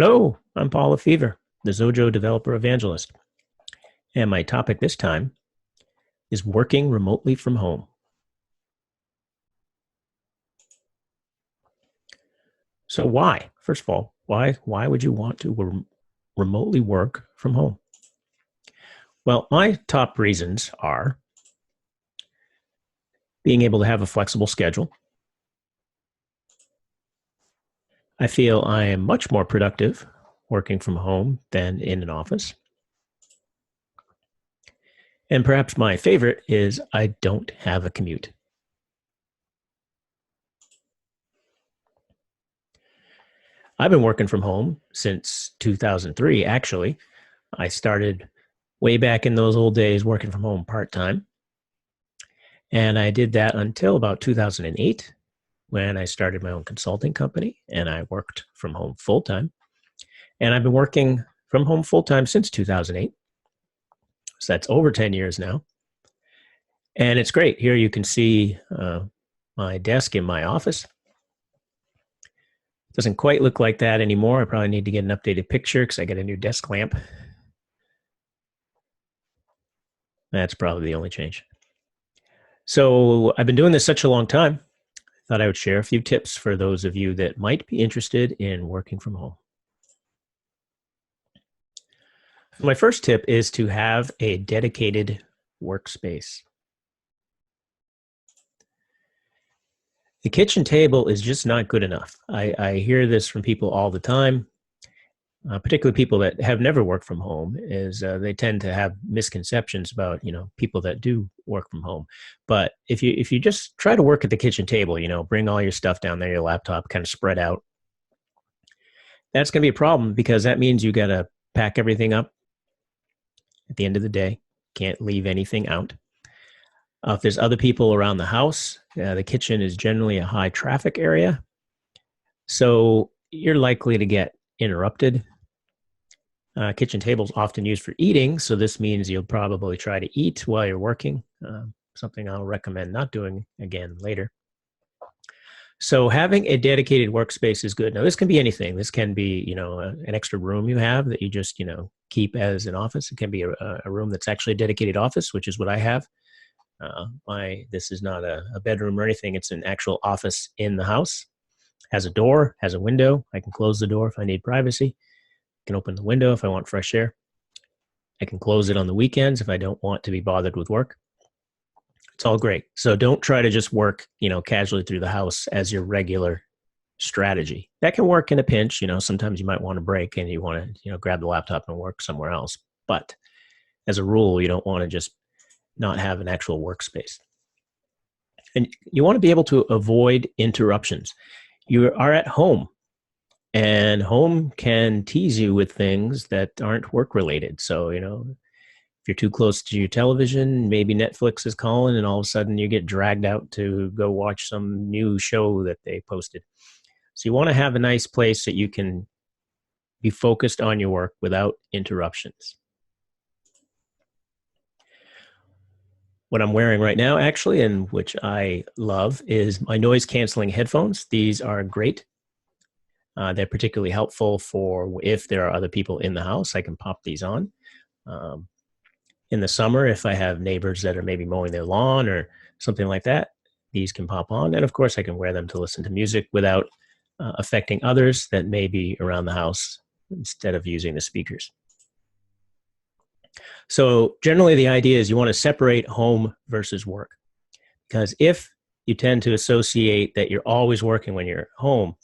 Hello, I'm Paula Fever, the Xojo developer evangelist, and my topic this time is working remotely from home. So why? First of all, why would you want to remotely work from home? Well, my top reasons are being able to have a flexible schedule. I feel I am much more productive working from home than in an office. And perhaps my favorite is I don't have a commute. I've been working from home since 2003, actually. I started way back in those old days working from home part time. And I did that until about 2008 when I started my own consulting company and I worked from home full time. And I've been working from home full time since 2008. So that's over 10 years now. And it's great. Here you can see my desk in my office. Doesn't quite look like that anymore. I probably need to get an updated picture because I got a new desk lamp. That's probably the only change. So I've been doing this such a long time. I thought I would share a few tips for those of you that might be interested in working from home. My first tip is to have a dedicated workspace. The kitchen table is just not good enough. I hear this from people all the time, particularly people that have never worked from home, is they tend to have misconceptions about, people that do work from home. But if you just try to work at the kitchen table, bring all your stuff down there, your laptop kind of spread out, that's going to be a problem because that means you got to pack everything up at the end of the day. Can't leave anything out. If there's other people around the house, the kitchen is generally a high traffic area. So you're likely to get interrupted. Kitchen tables often used for eating. So this means you'll probably try to eat while you're working, something I'll recommend not doing again later. So having a dedicated workspace is good. Now, this can be anything. This can be, an extra room you have that you just, keep as an office. It can be a room that's actually a dedicated office, which is what I have. This is not a bedroom or anything. It's an actual office in the house. Has a door, has a window. I can close the door if I need privacy. I can open the window if I want fresh air. I can close it on the weekends if I don't want to be bothered with work. It's all great. So don't try to just work, casually through the house as your regular strategy. That can work in a pinch. Sometimes you might want to break and you want to, grab the laptop and work somewhere else. But as a rule, you don't want to just not have an actual workspace. And you want to be able to avoid interruptions. You are at home, and home can tease you with things that aren't work related. So, if you're too close to your television, maybe Netflix is calling, and all of a sudden you get dragged out to go watch some new show that they posted. So you want to have a nice place that you can be focused on your work without interruptions. What I'm wearing right now, actually, and which I love, is my noise canceling headphones. These are great. They're particularly helpful for if there are other people in the house. I can pop these on. In the summer, if I have neighbors that are maybe mowing their lawn or something like that, these can pop on. And of course, I can wear them to listen to music without affecting others that may be around the house instead of using the speakers. So generally the idea is you want to separate home versus work, because if you tend to associate that you're always working when you're home,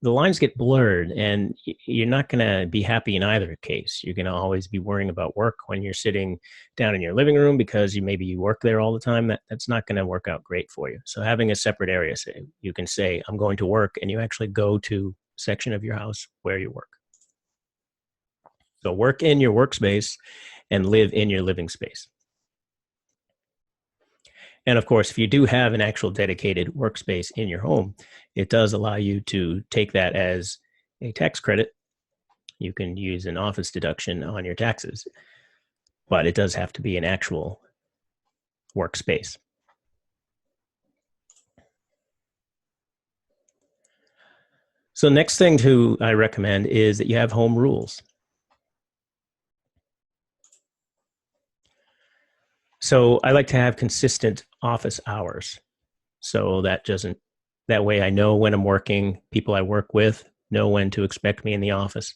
the lines get blurred and you're not going to be happy in either case. You're going to always be worrying about work when you're sitting down in your living room because maybe you work there all the time. That's not going to work out great for you. So having a separate area, you can say, I'm going to work, and you actually go to a section of your house where you work. So work in your workspace and live in your living space. And of course, if you do have an actual dedicated workspace in your home, it does allow you to take that as a tax credit. You can use an office deduction on your taxes, but it does have to be an actual workspace. So next thing to I recommend is that you have home rules. So I like to have consistent office hours. So that way I know when I'm working, people I work with know when to expect me in the office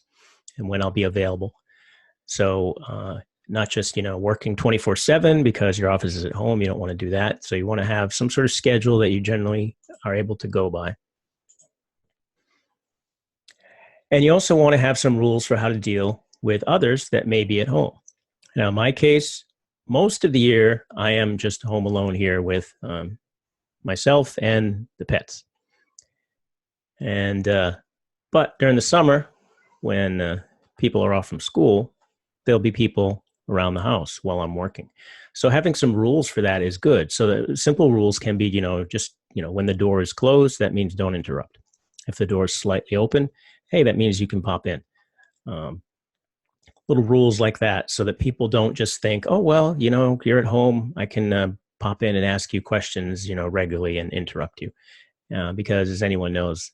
and when I'll be available. So not just, working 24/7 because your office is at home. You don't want to do that. So you want to have some sort of schedule that you generally are able to go by. And you also want to have some rules for how to deal with others that may be at home. Now, in my case, most of the year, I am just home alone here with myself and the pets. And but during the summer, when people are off from school, there'll be people around the house while I'm working. So having some rules for that is good. So the simple rules can be, just when the door is closed, that means don't interrupt. If the door is slightly open, hey, that means you can pop in. Um, Little rules like that, so that people don't just think, oh well, you're at home, I can pop in and ask you questions, regularly and interrupt you, because as anyone knows,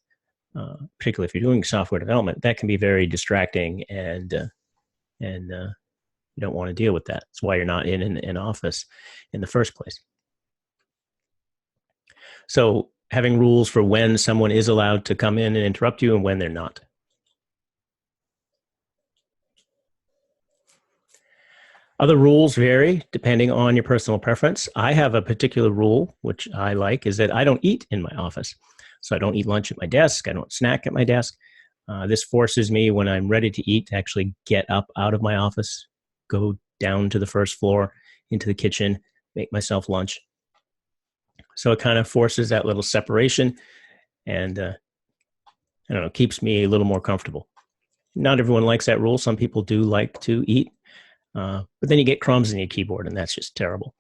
particularly if you're doing software development, that can be very distracting, and you don't want to deal with that. That's why you're not in an office in the first place. So having rules for when someone is allowed to come in and interrupt you and when they're not. Other rules vary depending on your personal preference. I have a particular rule, which I like, is that I don't eat in my office. So I don't eat lunch at my desk. I don't snack at my desk. This forces me, when I'm ready to eat, to actually get up out of my office, go down to the first floor, into the kitchen, make myself lunch. So it kind of forces that little separation, and I don't know, keeps me a little more comfortable. Not everyone likes that rule. Some people do like to eat, but then you get crumbs in your keyboard, and that's just terrible.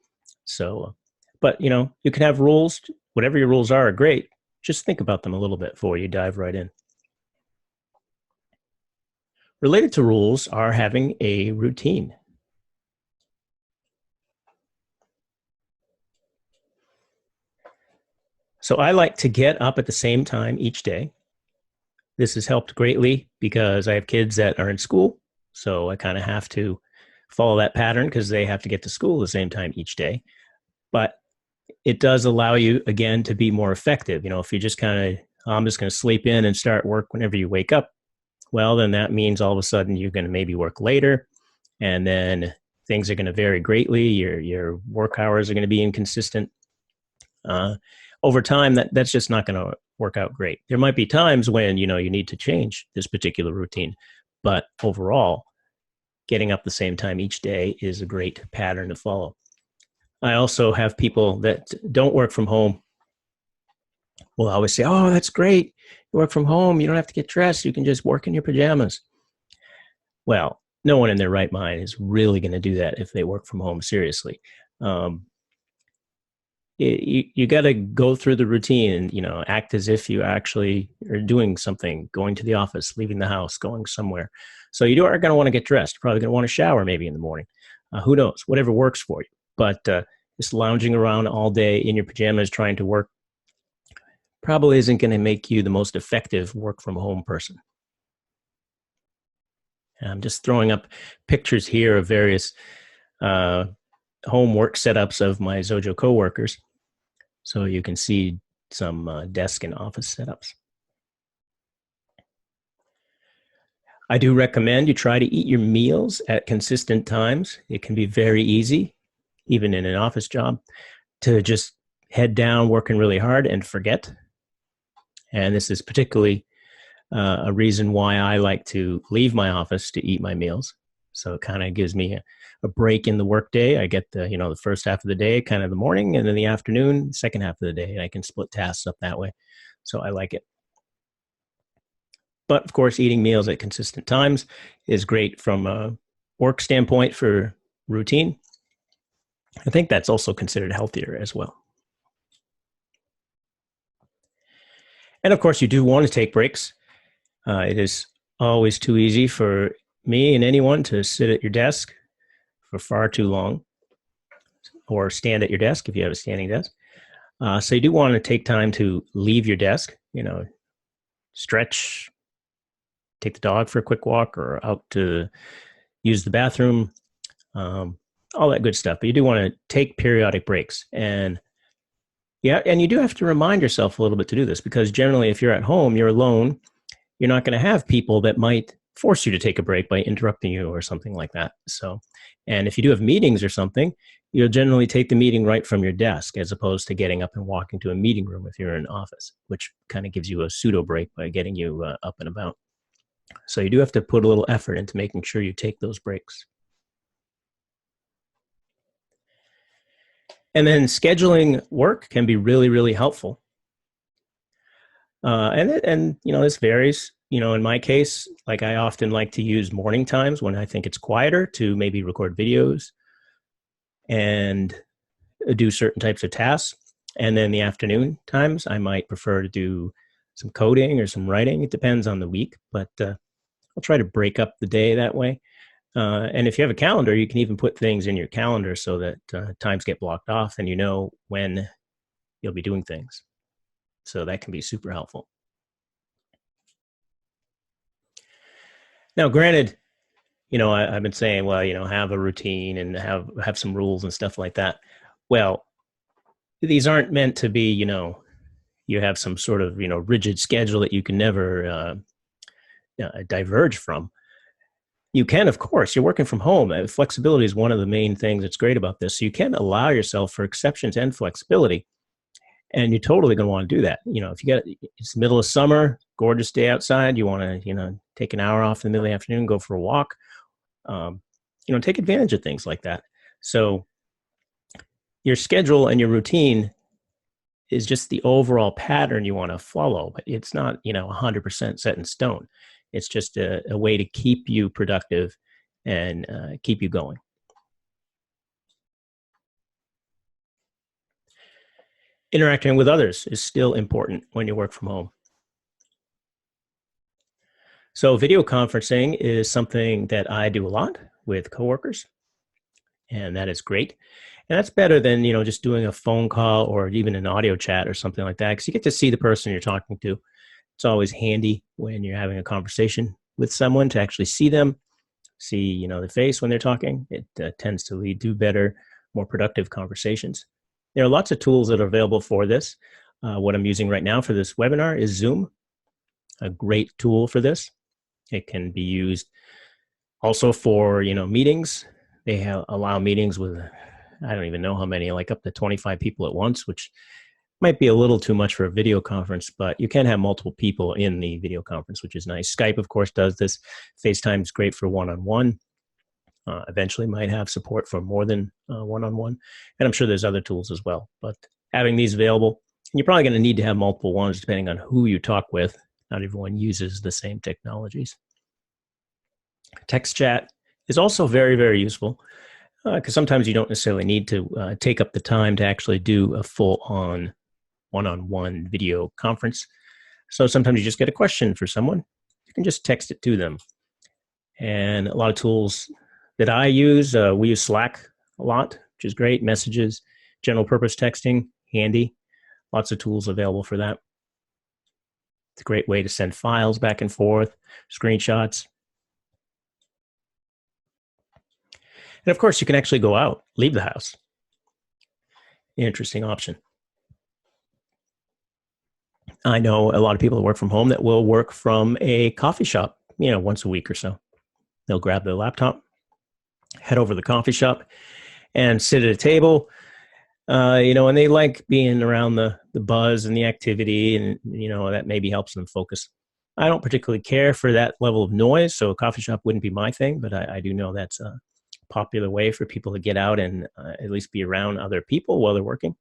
So, but you can have rules. Whatever your rules are great. Just think about them a little bit before you dive right in. Related to rules are having a routine. So I like to get up at the same time each day. This has helped greatly because I have kids that are in school. So I kind of have to follow that pattern because they have to get to school at the same time each day. But it does allow you, again, to be more effective. If you just kind of, I'm just going to sleep in and start work whenever you wake up, well, then that means all of a sudden you're going to maybe work later, and then things are going to vary greatly. Your work hours are going to be inconsistent. Over time, that's just not going to work out great. There might be times when you need to change this particular routine, but overall, getting up the same time each day is a great pattern to follow. I also have people that don't work from home will always say, oh, that's great. You work from home. You don't have to get dressed. You can just work in your pajamas. Well, no one in their right mind is really going to do that if they work from home seriously. You got to go through the routine and act as if you actually are doing something, going to the office, leaving the house, going somewhere. So you are going to want to get dressed. You're probably going to want to shower maybe in the morning. Who knows? Whatever works for you. But just lounging around all day in your pajamas trying to work probably isn't going to make you the most effective work from home person. I'm just throwing up pictures here of various home work setups of my Xojo coworkers, so you can see some desk and office setups. I do recommend you try to eat your meals at consistent times. It can be very easy, even in an office job, to just head down working really hard and forget. And this is particularly a reason why I like to leave my office to eat my meals. So it kind of gives me a break in the workday. I get the first half of the day, kind of the morning, and then the afternoon, second half of the day, and I can split tasks up that way. So I like it. But of course, eating meals at consistent times is great from a work standpoint for routine. I think that's also considered healthier as well. And of course, you do want to take breaks. It is always too easy for me and anyone to sit at your desk for far too long, or stand at your desk if you have a standing desk. So you do want to take time to leave your desk, stretch, take the dog for a quick walk, or out to use the bathroom, all that good stuff. But you do want to take periodic breaks. And yeah, and you do have to remind yourself a little bit to do this, because generally if you're at home, you're alone, you're not going to have people that might force you to take a break by interrupting you or something like that. So, and if you do have meetings or something, you'll generally take the meeting right from your desk, as opposed to getting up and walking to a meeting room if you're in an office, which kind of gives you a pseudo break by getting you up and about. So you do have to put a little effort into making sure you take those breaks. And then scheduling work can be really, really helpful. And this varies. In my case, like, I often like to use morning times when I think it's quieter to maybe record videos and do certain types of tasks. And then the afternoon times, I might prefer to do some coding or some writing. It depends on the week, but I'll try to break up the day that way. And if you have a calendar, you can even put things in your calendar so that times get blocked off and you know when you'll be doing things. So that can be super helpful. Now, granted, I've been saying, well, have a routine and have some rules and stuff like that. Well, these aren't meant to be, you have some sort of, rigid schedule that you can never diverge from. You can, of course, you're working from home. Flexibility is one of the main things that's great about this. So you can allow yourself for exceptions and flexibility. And you're totally going to want to do that. If it's the middle of summer, gorgeous day outside, you want to, take an hour off in the middle of the afternoon, go for a walk, take advantage of things like that. So your schedule and your routine is just the overall pattern you want to follow, but it's not, 100% set in stone. It's just a way to keep you productive and keep you going. Interacting with others is still important when you work from home. So video conferencing is something that I do a lot with coworkers, and that is great. And that's better than, just doing a phone call or even an audio chat or something like that, because you get to see the person you're talking to. It's always handy when you're having a conversation with someone to actually see them, see, the face when they're talking. It tends to lead to better, more productive conversations. There are lots of tools that are available for this. What I'm using right now for this webinar is Zoom, a great tool for this. It can be used also for, meetings. They allow meetings with, I don't even know how many, like up to 25 people at once, which might be a little too much for a video conference, but you can have multiple people in the video conference, which is nice. Skype, of course, does this. FaceTime is great for one-on-one. Eventually might have support for more than one-on-one. And I'm sure there's other tools as well. But having these available, and you're probably going to need to have multiple ones depending on who you talk with. Not everyone uses the same technologies. Text chat is also very, very useful, because sometimes you don't necessarily need to take up the time to actually do a full-on one-on-one video conference. So sometimes you just get a question for someone. You can just text it to them. And a lot of tools that I use, we use Slack a lot, which is great. Messages, general purpose texting, handy. Lots of tools available for that. It's a great way to send files back and forth, screenshots. And of course, you can actually go out, leave the house. Interesting option. I know a lot of people that work from home that will work from a coffee shop, once a week or so. They'll grab their laptop, head over to the coffee shop, and sit at a table. And they like being around the buzz and the activity, and, that maybe helps them focus. I don't particularly care for that level of noise, so a coffee shop wouldn't be my thing, but I do know that's a popular way for people to get out and at least be around other people while they're working.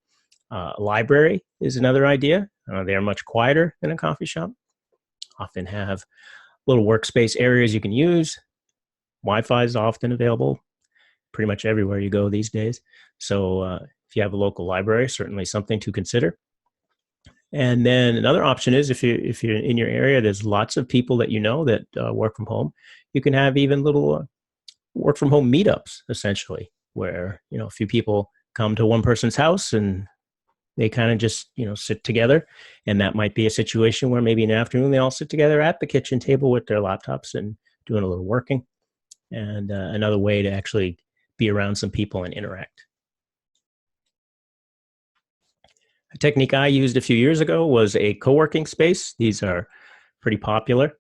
A library is another idea. They are much quieter than a coffee shop. Often have little workspace areas you can use. Wi-Fi is often available pretty much everywhere you go these days. So if you have a local library, certainly something to consider. And then another option is if you're in your area, there's lots of people that that work from home. You can have even little work from home meetups, essentially, where a few people come to one person's house and they kind of just, sit together. And that might be a situation where maybe in the afternoon they all sit together at the kitchen table with their laptops and doing a little working. And another way to actually be around some people and interact. A technique I used a few years ago was a co-working space. These are pretty popular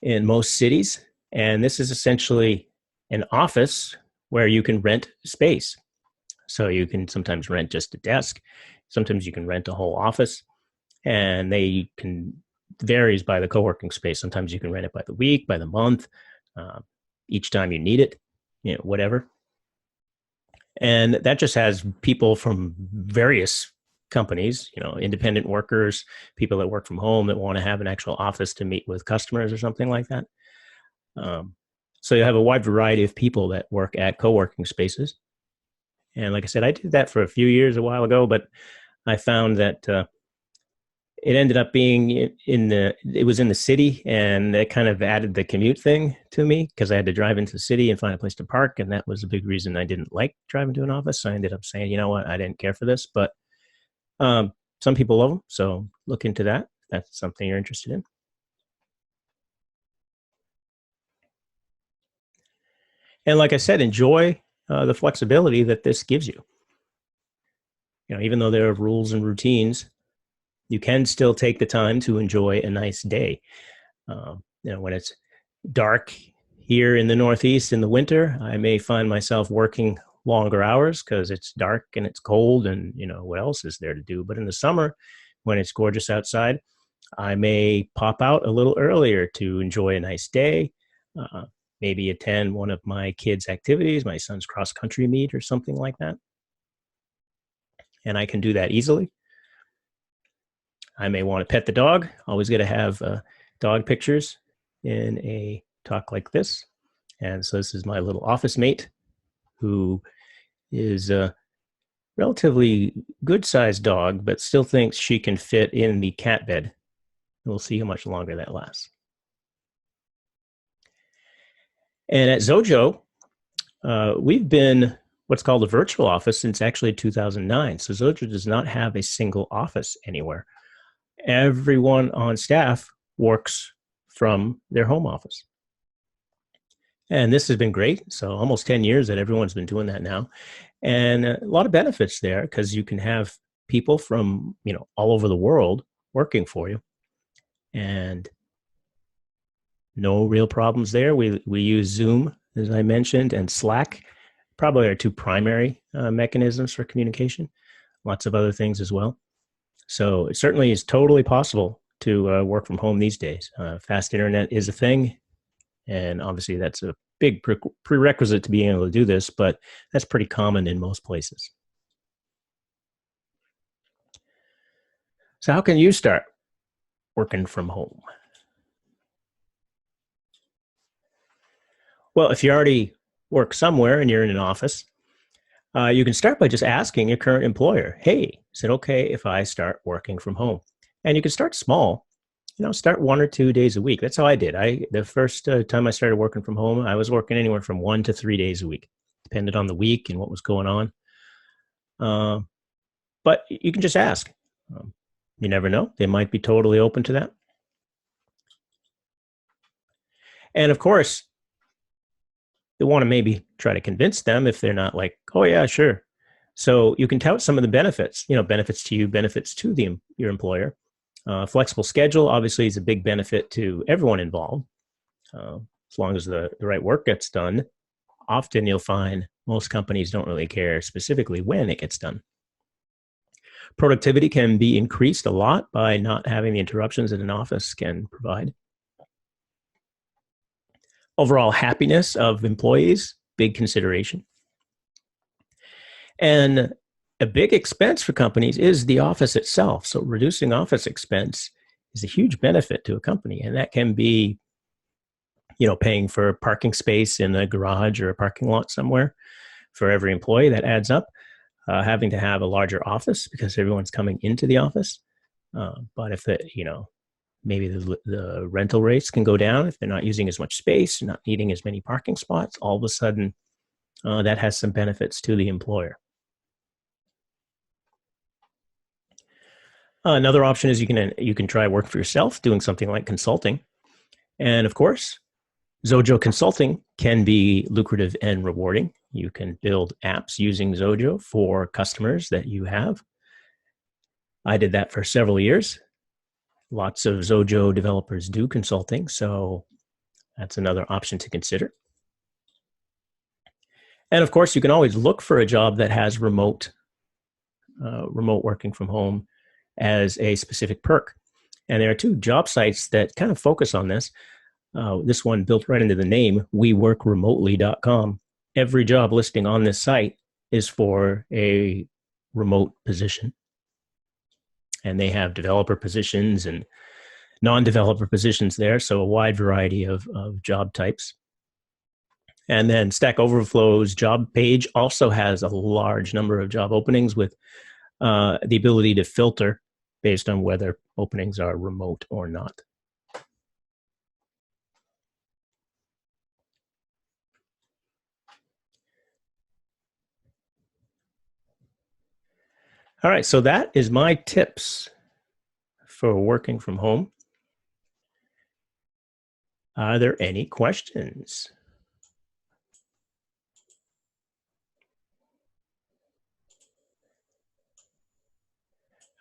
in most cities. And this is essentially an office where you can rent space. So you can sometimes rent just a desk. Sometimes you can rent a whole office, and they can varies by the co-working space. Sometimes you can rent it by the week, by the month, uh, each time you need it, whatever. And that just has people from various companies, independent workers, people that work from home that want to have an actual office to meet with customers or something like that. Um, so you have a wide variety of people that work at co-working spaces. And like I said, I did that for a few years a while ago, but I found that it ended up being it was in the city, and it kind of added the commute thing to me because I had to drive into the city and find a place to park. And that was a big reason I didn't like driving to an office. So I ended up saying, you know what, I didn't care for this, but some people love them. So look into that. If that's something you're interested in. And like I said, enjoy the flexibility that this gives you. Even though there are rules and routines, you can still take the time to enjoy a nice day. When it's dark here in the Northeast in the winter, I may find myself working longer hours because it's dark and it's cold, and what else is there to do? But in the summer, when it's gorgeous outside, I may pop out a little earlier to enjoy a nice day. Maybe attend one of my kids' activities, my son's cross country meet or something like that. And I can do that easily. I may want to pet the dog. Always got to have dog pictures in a talk like this. And so this is my little office mate, who is a relatively good-sized dog, but still thinks she can fit in the cat bed. We'll see how much longer that lasts. And at Xojo, we've been what's called a virtual office since actually 2009. So Xojo does not have a single office anywhere. Everyone on staff works from their home office. And this has been great. So almost 10 years that everyone's been doing that now. And a lot of benefits there because you can have people from, all over the world working for you. And no real problems there. We use Zoom, as I mentioned, and Slack, probably our two primary mechanisms for communication. Lots of other things as well. So it certainly is totally possible to work from home these days. Fast internet is a thing, and obviously that's a big prerequisite to being able to do this, but that's pretty common in most places. So how can you start working from home? Well, if you already work somewhere and you're in an office, you can start by just asking your current employer, hey, is it okay if I start working from home? And you can start small, start 1 or 2 days a week. That's how I did. The first time I started working from home, I was working anywhere from 1 to 3 days a week, depended on the week and what was going on. But you can just ask. You never know. They might be totally open to that. And of course, you want to maybe try to convince them if they're not like, oh yeah, sure. So you can tout some of the benefits, benefits to you, benefits to your employer. Flexible schedule obviously is a big benefit to everyone involved. As long as the right work gets done, often you'll find most companies don't really care specifically when it gets done. Productivity can be increased a lot by not having the interruptions that an office can provide. Overall happiness of employees, big consideration. And a big expense for companies is the office itself. So reducing office expense is a huge benefit to a company. And that can be, paying for parking space in a garage or a parking lot somewhere for every employee. That adds up. Having to have a larger office because everyone's coming into the office. But if maybe the rental rates can go down if they're not using as much space, not needing as many parking spots, all of a sudden that has some benefits to the employer. Another option is you can try work for yourself, doing something like consulting. And of course, Xojo consulting can be lucrative and rewarding. You can build apps using Xojo for customers that you have. I did that for several years. Lots of Xojo developers do consulting, so that's another option to consider. And of course, you can always look for a job that has remote working from home as a specific perk. And there are two job sites that kind of focus on this. This one built right into the name, weworkremotely.com. Every job listing on this site is for a remote position. And they have developer positions and non-developer positions there, so a wide variety of job types. And then Stack Overflow's job page also has a large number of job openings with the ability to filter based on whether openings are remote or not. All right, so that is my tips for working from home. Are there any questions?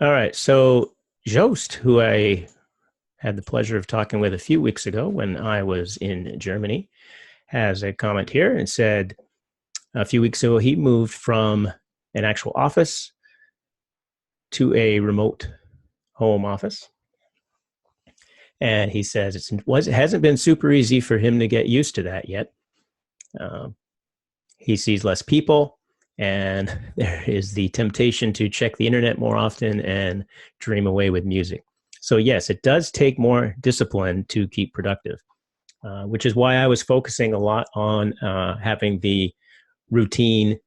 All right, so Joost, who I had the pleasure of talking with a few weeks ago when I was in Germany, has a comment here and said a few weeks ago he moved from an actual office to a remote home office. And he says it hasn't been super easy for him to get used to that yet. He sees less people, and there is the temptation to check the internet more often and dream away with music. So yes, it does take more discipline to keep productive, which is why I was focusing a lot on having the routine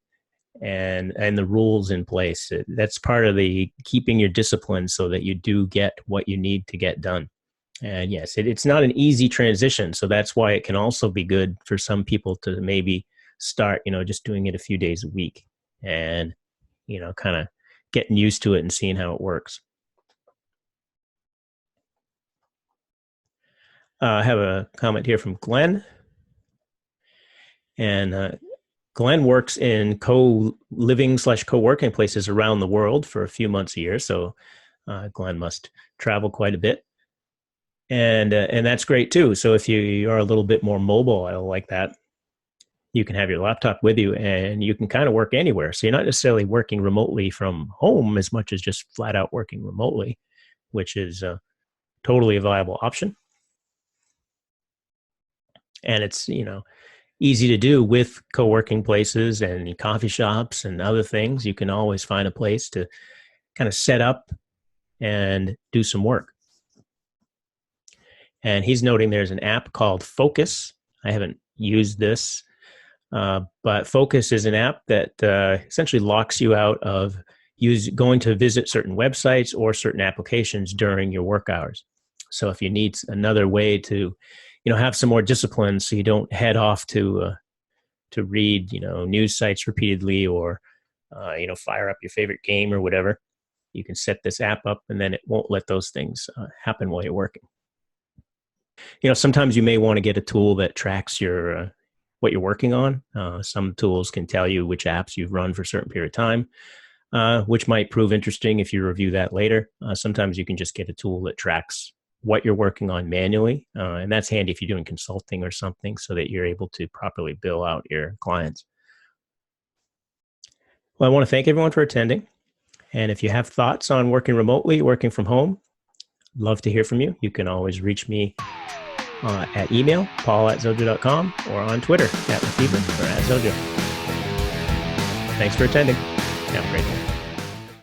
and the rules in place. That's part of the keeping your discipline so that you do get what you need to get done. And yes, it's not an easy transition. So that's why it can also be good for some people to maybe start, just doing it a few days a week and, kind of getting used to it and seeing how it works. I have a comment here from Glenn. And Glenn works in co-living / co-working places around the world for a few months a year. So Glenn must travel quite a bit. And that's great too. So if you are a little bit more mobile, I like that. You can have your laptop with you and you can kind of work anywhere. So you're not necessarily working remotely from home as much as just flat out working remotely, which is totally a viable option. And it's, easy to do with co-working places and coffee shops and other things. You can always find a place to kind of set up and do some work. And he's noting there's an app called Focus. I haven't used this, but Focus is an app that essentially locks you out of going to visit certain websites or certain applications during your work hours. So if you need another way to, have some more discipline, so you don't head off to read, news sites repeatedly or, fire up your favorite game or whatever, you can set this app up and then it won't let those things happen while you're working. Sometimes you may want to get a tool that tracks your what you're working on. Some tools can tell you which apps you've run for a certain period of time, which might prove interesting if you review that later. Sometimes you can just get a tool that tracks what you're working on manually, and that's handy if you're doing consulting or something so that you're able to properly bill out your clients. Well, I want to thank everyone for attending. And if you have thoughts on working remotely, working from home, love to hear from you. You can always reach me at email, paul@xojo.com, or on Twitter @Lefebvre or @Xojo. Thanks for attending. Have a great day.